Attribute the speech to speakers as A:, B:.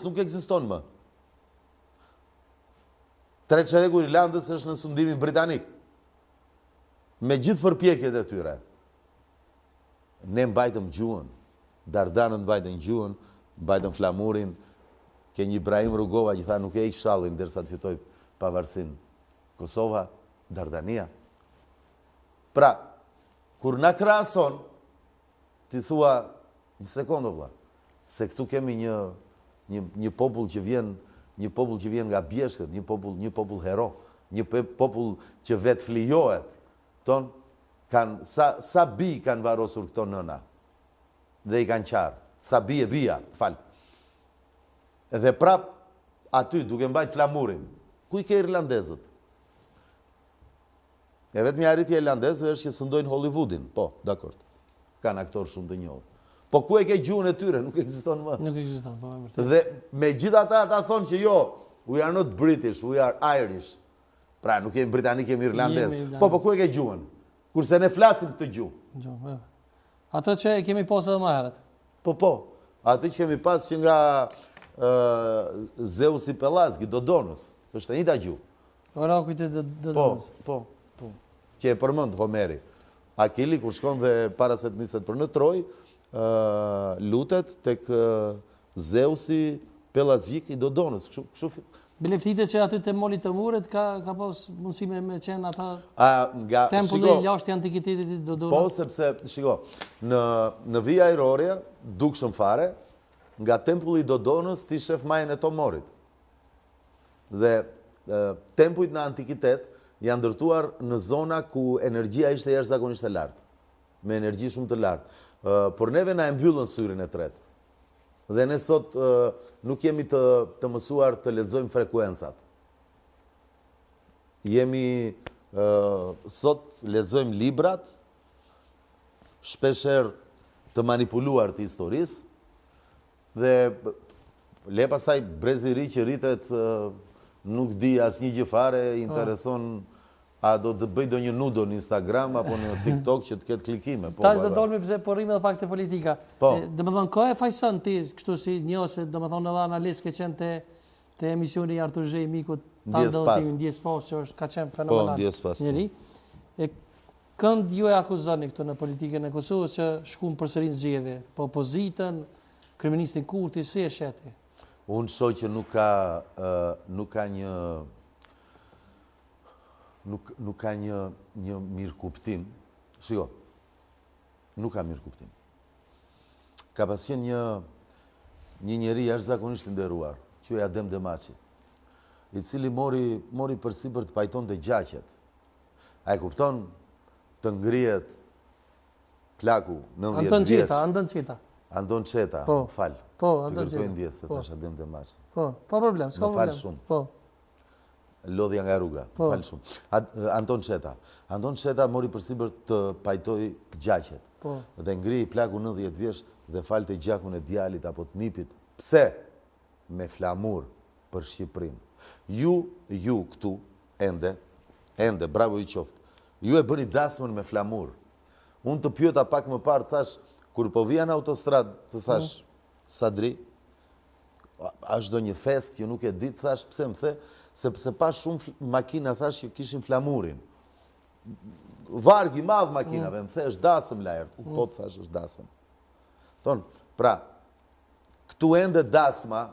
A: nuk ekziston më. Treçeregu i Irlandës është në sundimin britanik. Me gjithë përpjekjet e tyre. Ne mbajtëm gjuhën, Dardanët mbajtën gjuhën, mbajtën flamurin, ke një Ibrahim Rugova që tha nuk e ik shallin derisa të fitoj pavarësinë. Kosova, Dardania. Pra, kur na krahason, ti thua një sekondë vëlla, se këtu kemi një popull që vjen nga bjeshkët, një popull hero, një popull që vetë flijohet. Ton sa bi kanë varosur këto nëna dhe i kanë qarë. Sa bia, fal. Dhe prap aty duke mbajt flamurin, ku i ke irlandezët? E vetë një arritje irlandezëve është që sëndojnë Hollywoodin. Po, dakord. Kanë aktorë shumë të njohur. Po ku e ke gjuhën e tyre? Nuk ekziston më.
B: Nuk ekziston, po. Vërtet.
A: Dhe me gjithë ata thonë që jo, we are not British, we are Irish. Pra, nuk jemi britanik, jemi irlandez. Po ku e ke gjuhën? Kurse ne flasim këtë gjuhë.
B: Ato që kemi pas edhe më herët.
A: Po. Atë që kemi pas që nga Zeusi Pelazgi, Dodonës. është e njëjta gjuhë.
B: Orakujt e Dodonës.
A: Po. Që e përmend Homeri. Akili, kur shkon dhe para se të niset për në Troj, lutet tek Zeusi Pelazgjik i Dodonës.
B: Bileftitë që aty te moli të muret ka pas mundësi me qenë ata tempulli i lashtë i antikitetit i Dodonës.
A: Po, sepse, shiko, në Via Aurora, dukshëm fare, nga tempulli i Dodonës ti shef majën e Tomorit. Dhe tempujt në antikitet janë ndërtuar në zona ku energjia ishte jashtëzakonisht e lartë, me energji shumë të lartë. Por neve na e mbyllën syrin e tretë. Dhe ne sot nuk jemi të mësuar të lexojmë frekuencat. Sot lexojmë librat, shpeshherë të manipuluar të historisë, dhe le pastaj brezi i ri që rritet nuk di asnjë gjë fare, intereson a do të bëj ndonjë nudo në Instagram apo në TikTok që të ketë klikime.
B: Tash do dolmi pse po rrim edhe fakte politika. Domethënë ka e fajson ti kështu si një ose domethënë edhe analist që qenë te emisioni Artur Zhej mikut ta ndodhim ndjes pas që është ka qenë fenomenal.
A: Po, ndjes pas.
B: Njëri. E kënd ju e akuzoni këtu në politikën e Kosovës që shkuan përsëri në zgjedhje, po opozitën, kryeministin Kurti si e sheti?
A: Unë shoh që nuk ka një mirë kuptim. Shiko, nuk ka mirë kuptim. Ka pas qenë një njeri jashtëzakonisht i nderuar, quhej Adem Demaçi, i cili mori përsipër të pajtonte gjaqet. A e kupton të ngrihet plaku 90 vjeç. Anton Çeta, fal.
B: Po,
A: Anton Çeta. Të kërkoj ndjes se tash Adem Demaçi.
B: Po, pa problem, s'ka problem.
A: Fal shumë.
B: Po.
A: Lodhja nga rruga, fal shumë. Anton Çeta. Anton Çeta mori përsipër të pajtoj gjaqet.
B: Po.
A: Dhe ngrihej plaku 90 vjeç dhe falte gjakun e djalit apo të nipit. Pse? Me flamur për Shqipërinë. Ju këtu ende, bravo i qoftë. Ju e bëni dasmën me flamur. Unë të pyeta pak më parë, thash, kur po vija në autostradë, të thash, Sadri, është do një fest që nuk e ditë, thash, pse më the, sepse pa shumë makina, thash, që kishin flamurin. Vargi madh makinave, më the, është dasëm lajert. Po të thash, është dasëm. Pra, këtu ende dasma,